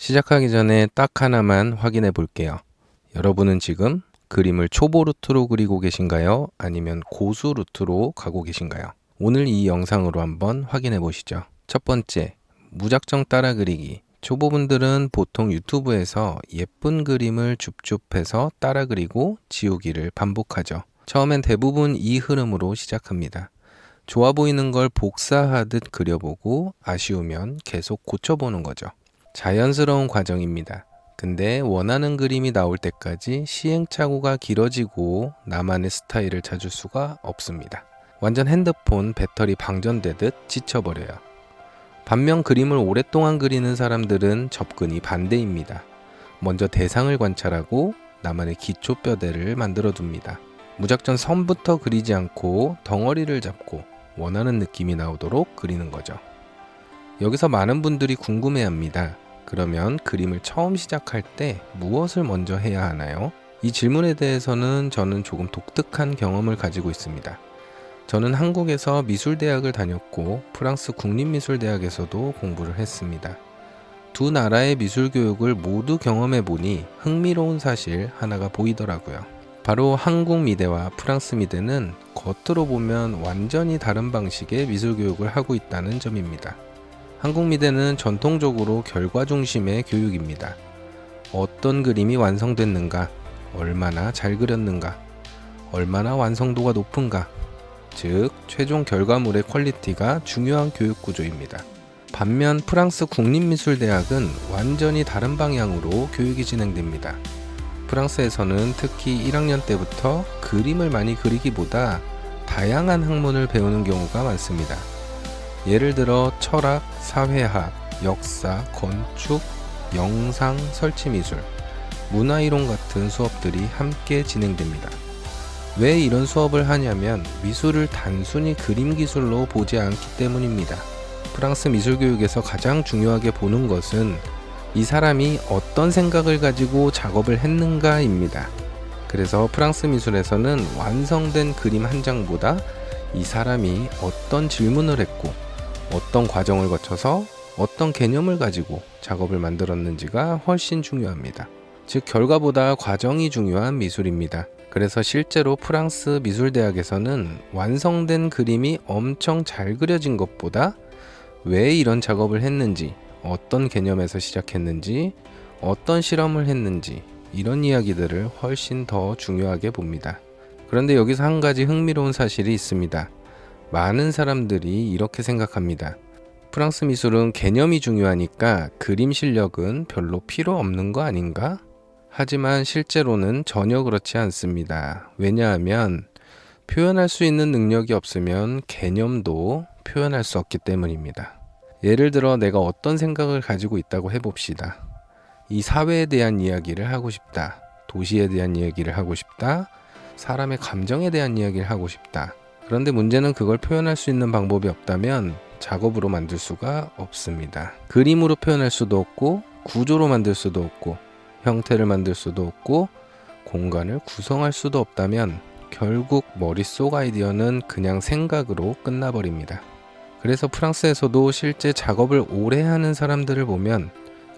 시작하기 전에 딱 하나만 확인해 볼게요. 여러분은 지금 그림을 초보 루트로 그리고 계신가요? 아니면 고수 루트로 가고 계신가요? 오늘 이 영상으로 한번 확인해 보시죠. 첫 번째, 무작정 따라 그리기. 초보분들은 보통 유튜브에서 예쁜 그림을 줍줍해서 따라 그리고 지우기를 반복하죠. 처음엔 대부분 이 흐름으로 시작합니다. 좋아 보이는 걸 복사하듯 그려보고 아쉬우면 계속 고쳐보는 거죠. 자연스러운 과정입니다. 근데 원하는 그림이 나올 때까지 시행착오가 길어지고 나만의 스타일을 찾을 수가 없습니다. 완전 핸드폰 배터리 방전되듯 지쳐버려요. 반면 그림을 오랫동안 그리는 사람들은 접근이 반대입니다. 먼저 대상을 관찰하고 나만의 기초뼈대를 만들어 둡니다. 무작정 선부터 그리지 않고 덩어리를 잡고 원하는 느낌이 나오도록 그리는 거죠. 여기서 많은 분들이 궁금해합니다. 그러면 그림을 처음 시작할 때 무엇을 먼저 해야 하나요? 이 질문에 대해서는 저는 조금 독특한 경험을 가지고 있습니다. 저는 한국에서 미술대학을 다녔고 프랑스 국립미술대학에서도 공부를 했습니다. 두 나라의 미술교육을 모두 경험해 보니 흥미로운 사실 하나가 보이더라고요. 바로 한국 미대와 프랑스 미대는 겉으로 보면 완전히 다른 방식의 미술교육을 하고 있다는 점입니다. 한국 미대는 전통적으로 결과 중심의 교육입니다. 어떤 그림이 완성됐는가, 얼마나 잘 그렸는가, 얼마나 완성도가 높은가, 즉 최종 결과물의 퀄리티가 중요한 교육 구조입니다. 반면 프랑스 국립미술대학은 완전히 다른 방향으로 교육이 진행됩니다. 프랑스에서는 특히 1학년 때부터 그림을 많이 그리기보다 다양한 학문을 배우는 경우가 많습니다. 예를 들어 철학, 사회학, 역사, 건축, 영상, 설치미술, 문화이론 같은 수업들이 함께 진행됩니다. 왜 이런 수업을 하냐면 미술을 단순히 그림 기술로 보지 않기 때문입니다. 프랑스 미술교육에서 가장 중요하게 보는 것은 이 사람이 어떤 생각을 가지고 작업을 했는가입니다. 그래서 프랑스 미술에서는 완성된 그림 한 장보다 이 사람이 어떤 질문을 했고 어떤 과정을 거쳐서 어떤 개념을 가지고 작업을 만들었는지가 훨씬 중요합니다. 즉 결과보다 과정이 중요한 미술입니다. 그래서 실제로 프랑스 미술대학에서는 완성된 그림이 엄청 잘 그려진 것보다 왜 이런 작업을 했는지, 어떤 개념에서 시작했는지, 어떤 실험을 했는지 이런 이야기들을 훨씬 더 중요하게 봅니다. 그런데 여기서 한 가지 흥미로운 사실이 있습니다. 많은 사람들이 이렇게 생각합니다. 프랑스 미술은 개념이 중요하니까 그림 실력은 별로 필요 없는 거 아닌가? 하지만 실제로는 전혀 그렇지 않습니다. 왜냐하면 표현할 수 있는 능력이 없으면 개념도 표현할 수 없기 때문입니다. 예를 들어 내가 어떤 생각을 가지고 있다고 해봅시다. 이 사회에 대한 이야기를 하고 싶다. 도시에 대한 이야기를 하고 싶다. 사람의 감정에 대한 이야기를 하고 싶다. 그런데 문제는 그걸 표현할 수 있는 방법이 없다면 작업으로 만들 수가 없습니다. 그림으로 표현할 수도 없고 구조로 만들 수도 없고 형태를 만들 수도 없고 공간을 구성할 수도 없다면 결국 머릿속 아이디어는 그냥 생각으로 끝나버립니다. 그래서 프랑스에서도 실제 작업을 오래 하는 사람들을 보면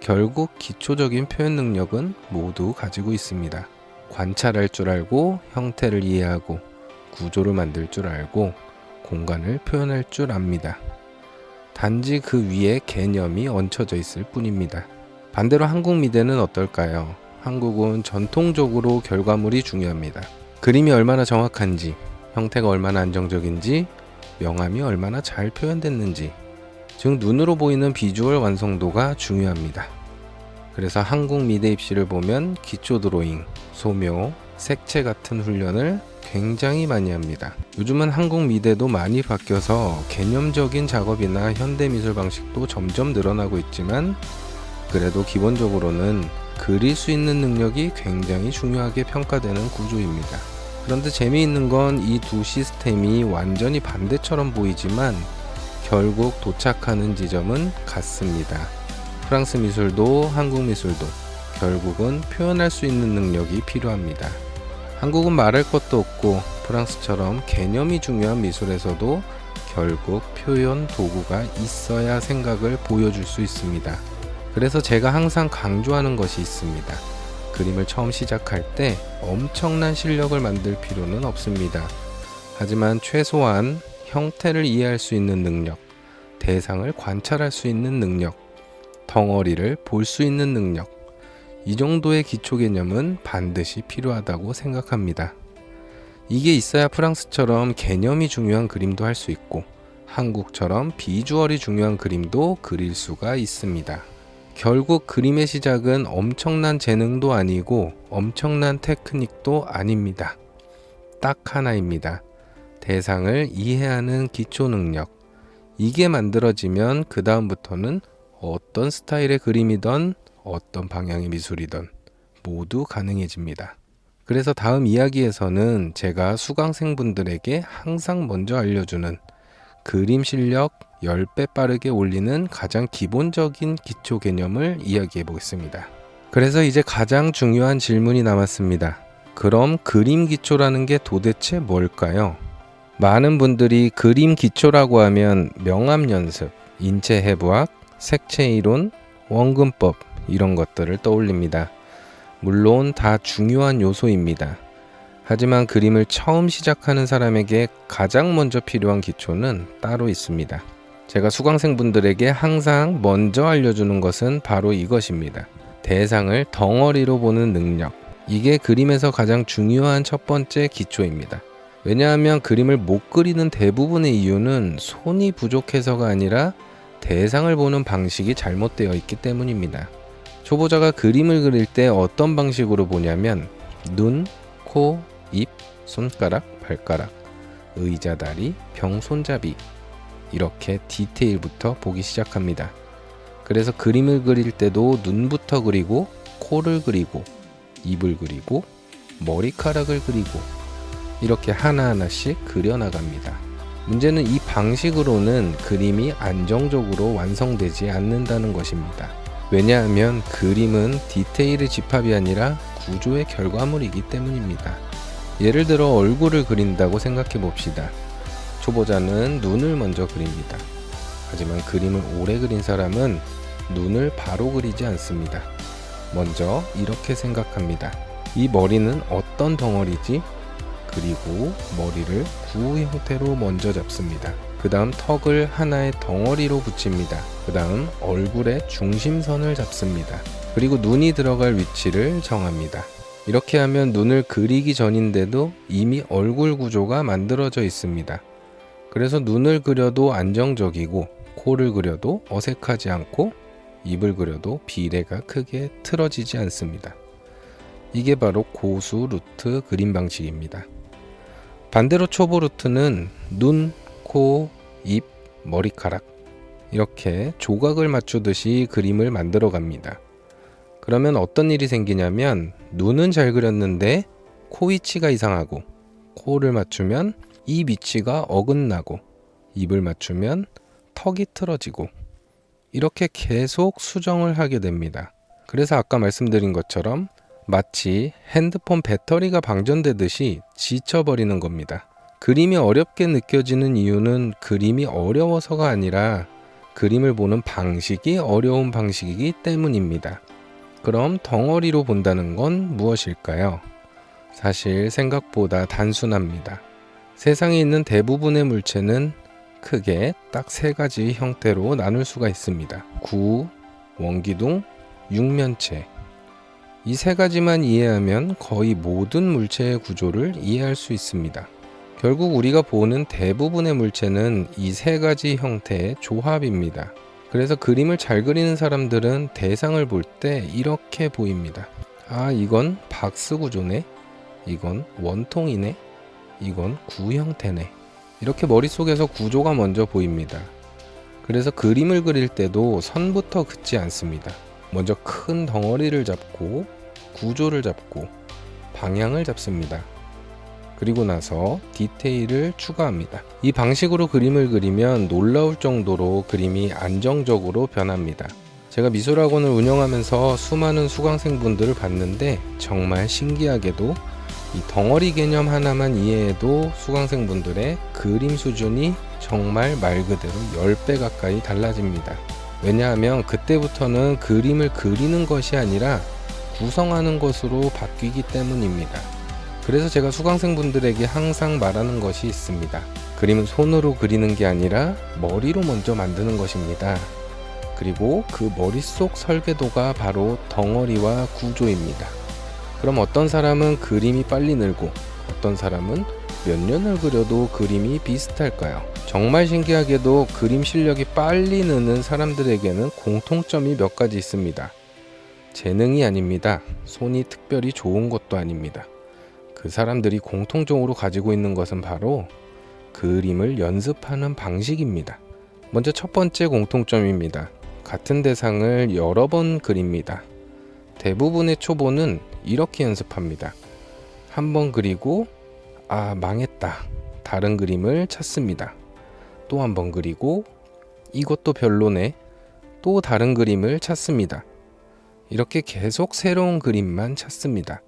결국 기초적인 표현 능력은 모두 가지고 있습니다. 관찰할 줄 알고 형태를 이해하고 구조를 만들 줄 알고 공간을 표현할 줄 압니다. 단지 그 위에 개념이 얹혀져 있을 뿐입니다. 반대로 한국 미대는 어떨까요? 한국은 전통적으로 결과물이 중요합니다. 그림이 얼마나 정확한지, 형태가 얼마나 안정적인지, 명암이 얼마나 잘 표현됐는지, 즉 눈으로 보이는 비주얼 완성도가 중요합니다. 그래서 한국 미대 입시를 보면 기초 드로잉, 소묘, 색채 같은 훈련을 굉장히 많이 합니다. 요즘은 한국 미대도 많이 바뀌어서 개념적인 작업이나 현대미술 방식도 점점 늘어나고 있지만 그래도 기본적으로는 그릴 수 있는 능력이 굉장히 중요하게 평가되는 구조입니다. 그런데 재미있는 건 이 두 시스템이 완전히 반대처럼 보이지만 결국 도착하는 지점은 같습니다. 프랑스 미술도 한국 미술도 결국은 표현할 수 있는 능력이 필요합니다. 한국은 말할 것도 없고 프랑스처럼 개념이 중요한 미술에서도 결국 표현 도구가 있어야 생각을 보여줄 수 있습니다. 그래서 제가 항상 강조하는 것이 있습니다. 그림을 처음 시작할 때 엄청난 실력을 만들 필요는 없습니다. 하지만 최소한 형태를 이해할 수 있는 능력, 대상을 관찰할 수 있는 능력, 덩어리를 볼 수 있는 능력, 이 정도의 기초 개념은 반드시 필요하다고 생각합니다. 이게 있어야 프랑스처럼 개념이 중요한 그림도 할 수 있고 한국처럼 비주얼이 중요한 그림도 그릴 수가 있습니다. 결국 그림의 시작은 엄청난 재능도 아니고 엄청난 테크닉도 아닙니다. 딱 하나입니다. 대상을 이해하는 기초 능력. 이게 만들어지면 그 다음부터는 어떤 스타일의 그림이든 어떤 방향의 미술이든 모두 가능해집니다. 그래서 다음 이야기에서는 제가 수강생분들에게 항상 먼저 알려주는 그림 실력 10배 빠르게 올리는 가장 기본적인 기초 개념을 이야기해 보겠습니다. 그래서 이제 가장 중요한 질문이 남았습니다. 그럼 그림 기초라는 게 도대체 뭘까요? 많은 분들이 그림 기초라고 하면 명암 연습, 인체 해부학, 색채 이론, 원근법 이런 것들을 떠올립니다. 물론 다 중요한 요소입니다. 하지만 그림을 처음 시작하는 사람에게 가장 먼저 필요한 기초는 따로 있습니다. 제가 수강생분들에게 항상 먼저 알려주는 것은 바로 이것입니다. 대상을 덩어리로 보는 능력. 이게 그림에서 가장 중요한 첫 번째 기초입니다. 왜냐하면 그림을 못 그리는 대부분의 이유는 손이 부족해서가 아니라 대상을 보는 방식이 잘못되어 있기 때문입니다. 초보자가 그림을 그릴 때 어떤 방식으로 보냐면 눈, 코, 입, 손가락, 발가락, 의자 다리, 병 손잡이 이렇게 디테일부터 보기 시작합니다. 그래서 그림을 그릴 때도 눈부터 그리고 코를 그리고 입을 그리고 머리카락을 그리고 이렇게 하나하나씩 그려나갑니다. 문제는 이 방식으로는 그림이 안정적으로 완성되지 않는다는 것입니다. 왜냐하면 그림은 디테일의 집합이 아니라 구조의 결과물이기 때문입니다. 예를 들어 얼굴을 그린다고 생각해 봅시다. 초보자는 눈을 먼저 그립니다. 하지만 그림을 오래 그린 사람은 눈을 바로 그리지 않습니다. 먼저 이렇게 생각합니다. 이 머리는 어떤 덩어리지? 그리고 머리를 구 형태로 먼저 잡습니다. 그 다음 턱을 하나의 덩어리로 붙입니다. 그 다음 얼굴의 중심선을 잡습니다. 그리고 눈이 들어갈 위치를 정합니다. 이렇게 하면 눈을 그리기 전인데도 이미 얼굴 구조가 만들어져 있습니다. 그래서 눈을 그려도 안정적이고 코를 그려도 어색하지 않고 입을 그려도 비례가 크게 틀어지지 않습니다. 이게 바로 고수 루트 그림 방식입니다. 반대로 초보 루트는 눈, 코, 입, 머리카락 이렇게 조각을 맞추듯이 그림을 만들어 갑니다. 그러면 어떤 일이 생기냐면 눈은 잘 그렸는데 코 위치가 이상하고 코를 맞추면 입 위치가 어긋나고 입을 맞추면 턱이 틀어지고 이렇게 계속 수정을 하게 됩니다. 그래서 아까 말씀드린 것처럼 마치 핸드폰 배터리가 방전되듯이 지쳐버리는 겁니다. 그림이 어렵게 느껴지는 이유는 그림이 어려워서가 아니라 그림을 보는 방식이 어려운 방식이기 때문입니다. 그럼 덩어리로 본다는 건 무엇일까요? 사실 생각보다 단순합니다. 세상에 있는 대부분의 물체는 크게 딱 세 가지 형태로 나눌 수가 있습니다. 구, 원기둥, 육면체. 이 세 가지만 이해하면 거의 모든 물체의 구조를 이해할 수 있습니다. 결국 우리가 보는 대부분의 물체는 이 세 가지 형태의 조합입니다. 그래서 그림을 잘 그리는 사람들은 대상을 볼 때 이렇게 보입니다. 아, 이건 박스 구조네. 이건 원통이네. 이건 구 형태네. 이렇게 머릿속에서 구조가 먼저 보입니다. 그래서 그림을 그릴 때도 선부터 긋지 않습니다. 먼저 큰 덩어리를 잡고 구조를 잡고 방향을 잡습니다. 그리고 나서 디테일을 추가합니다. 이 방식으로 그림을 그리면 놀라울 정도로 그림이 안정적으로 변합니다. 제가 미술학원을 운영하면서 수많은 수강생분들을 봤는데 정말 신기하게도 이 덩어리 개념 하나만 이해해도 수강생분들의 그림 수준이 정말 말 그대로 10배 가까이 달라집니다. 왜냐하면 그때부터는 그림을 그리는 것이 아니라 구성하는 것으로 바뀌기 때문입니다. 그래서 제가 수강생분들에게 항상 말하는 것이 있습니다. 그림은 손으로 그리는 게 아니라 머리로 먼저 만드는 것입니다. 그리고 그 머릿속 설계도가 바로 덩어리와 구조입니다. 그럼 어떤 사람은 그림이 빨리 늘고 어떤 사람은 몇 년을 그려도 그림이 비슷할까요? 정말 신기하게도 그림 실력이 빨리 느는 사람들에게는 공통점이 몇 가지 있습니다. 재능이 아닙니다. 손이 특별히 좋은 것도 아닙니다. 그 사람들이 공통적으로 가지고 있는 것은 바로 그림을 연습하는 방식입니다. 먼저 첫 번째 공통점입니다. 같은 대상을 여러 번 그립니다. 대부분의 초보는 이렇게 연습합니다. 한 번 그리고 망했다. 다른 그림을 찾습니다. 또 한 번 그리고 이것도 별로네. 또 다른 그림을 찾습니다. 이렇게 계속 새로운 그림만 찾습니다.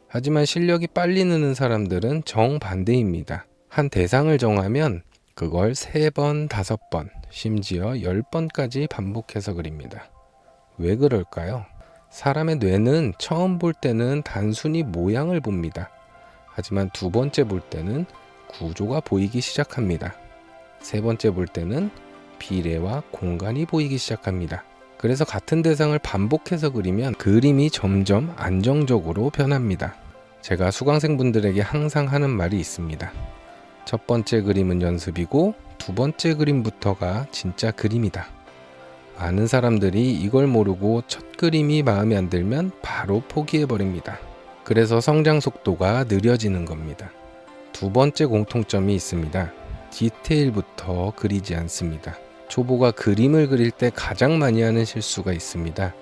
하지만 실력이 빨리 느는 사람들은 정반대입니다. 한 대상을 정하면 그걸 3번, 5번, 심지어 10번까지 반복해서 그립니다. 왜 그럴까요? 사람의 뇌는 처음 볼 때는 단순히 모양을 봅니다. 하지만 두 번째 볼 때는 구조가 보이기 시작합니다. 세 번째 볼 때는 비례와 공간이 보이기 시작합니다. 그래서 같은 대상을 반복해서 그리면 그림이 점점 안정적으로 변합니다. 제가 수강생분들에게 항상 하는 말이 있습니다. 첫 번째 그림은 연습이고 두 번째 그림부터가 진짜 그림이다. 많은 사람들이 이걸 모르고 첫 그림이 마음에 안 들면 바로 포기해버립니다. 그래서 성장 속도가 느려지는 겁니다. 두 번째 공통점이 있습니다. 디테일부터 그리지 않습니다. 초보가 그림을 그릴 때 가장 많이 하는 실수가 있습니다.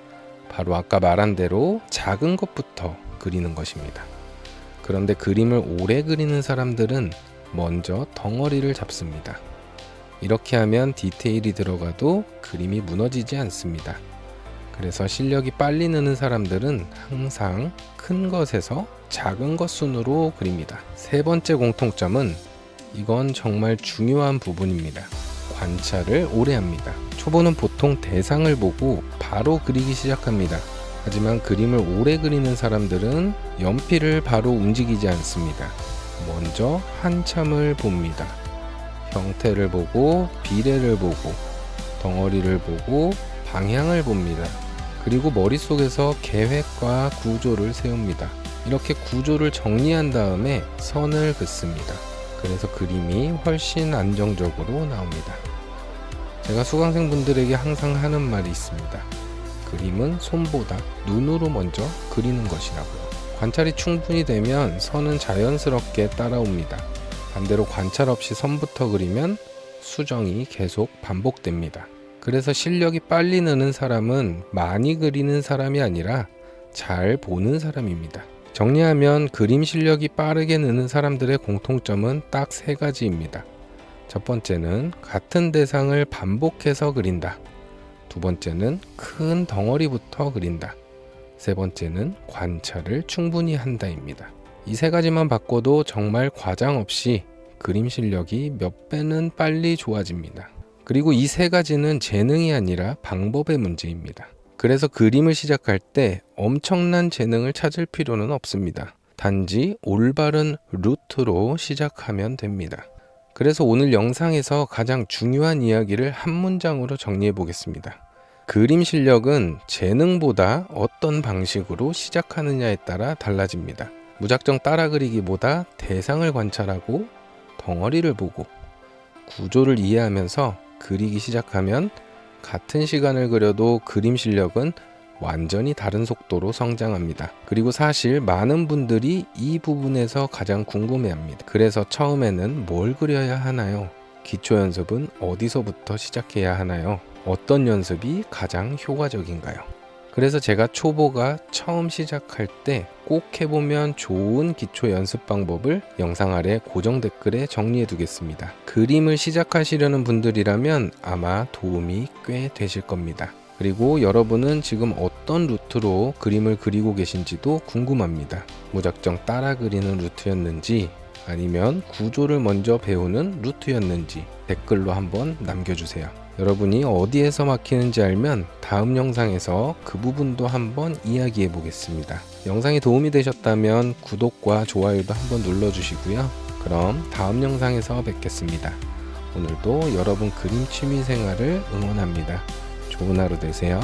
바로 아까 말한 대로 작은 것부터 그리는 것입니다. 그런데 그림을 오래 그리는 사람들은 먼저 덩어리를 잡습니다. 이렇게 하면 디테일이 들어가도 그림이 무너지지 않습니다. 그래서 실력이 빨리 느는 사람들은 항상 큰 것에서 작은 것 순으로 그립니다. 세 번째 공통점은 이건 정말 중요한 부분입니다. 관찰을 오래 합니다. 초보는 보통 대상을 보고 바로 그리기 시작합니다. 하지만 그림을 오래 그리는 사람들은 연필을 바로 움직이지 않습니다. 먼저 한참을 봅니다. 형태를 보고 비례를 보고 덩어리를 보고 방향을 봅니다. 그리고 머릿속에서 계획과 구조를 세웁니다. 이렇게 구조를 정리한 다음에 선을 긋습니다. 그래서 그림이 훨씬 안정적으로 나옵니다. 제가 수강생분들에게 항상 하는 말이 있습니다. 그림은 손보다 눈으로 먼저 그리는 것이라고요. 관찰이 충분히 되면 선은 자연스럽게 따라옵니다. 반대로 관찰 없이 선부터 그리면 수정이 계속 반복됩니다. 그래서 실력이 빨리 느는 사람은 많이 그리는 사람이 아니라 잘 보는 사람입니다. 정리하면 그림 실력이 빠르게 느는 사람들의 공통점은 딱 3가지입니다. 첫 번째는 같은 대상을 반복해서 그린다. 두 번째는 큰 덩어리부터 그린다. 세 번째는 관찰을 충분히 한다입니다. 이 3가지만 바꿔도 정말 과장 없이 그림 실력이 몇 배는 빨리 좋아집니다. 그리고 이 3가지는 재능이 아니라 방법의 문제입니다. 그래서 그림을 시작할 때 엄청난 재능을 찾을 필요는 없습니다. 단지 올바른 루트로 시작하면 됩니다. 그래서 오늘 영상에서 가장 중요한 이야기를 한 문장으로 정리해 보겠습니다. 그림 실력은 재능보다 어떤 방식으로 시작하느냐에 따라 달라집니다. 무작정 따라 그리기보다 대상을 관찰하고 덩어리를 보고 구조를 이해하면서 그리기 시작하면 같은 시간을 그려도 그림 실력은 완전히 다른 속도로 성장합니다. 그리고 사실 많은 분들이 이 부분에서 가장 궁금해합니다. 그래서 처음에는 뭘 그려야 하나요? 기초 연습은 어디서부터 시작해야 하나요? 어떤 연습이 가장 효과적인가요? 그래서 제가 초보가 처음 시작할 때 꼭 해보면 좋은 기초 연습 방법을 영상 아래 고정 댓글에 정리해 두겠습니다. 그림을 시작하시려는 분들이라면 아마 도움이 꽤 되실 겁니다. 그리고 여러분은 지금 어떤 루트로 그림을 그리고 계신지도 궁금합니다. 무작정 따라 그리는 루트였는지 아니면 구조를 먼저 배우는 루트였는지 댓글로 한번 남겨주세요. 여러분이 어디에서 막히는지 알면 다음 영상에서 그 부분도 한번 이야기해 보겠습니다. 영상이 도움이 되셨다면 구독과 좋아요도 한번 눌러주시고요. 그럼 다음 영상에서 뵙겠습니다. 오늘도 여러분 그림 취미 생활을 응원합니다. 좋은 하루 되세요.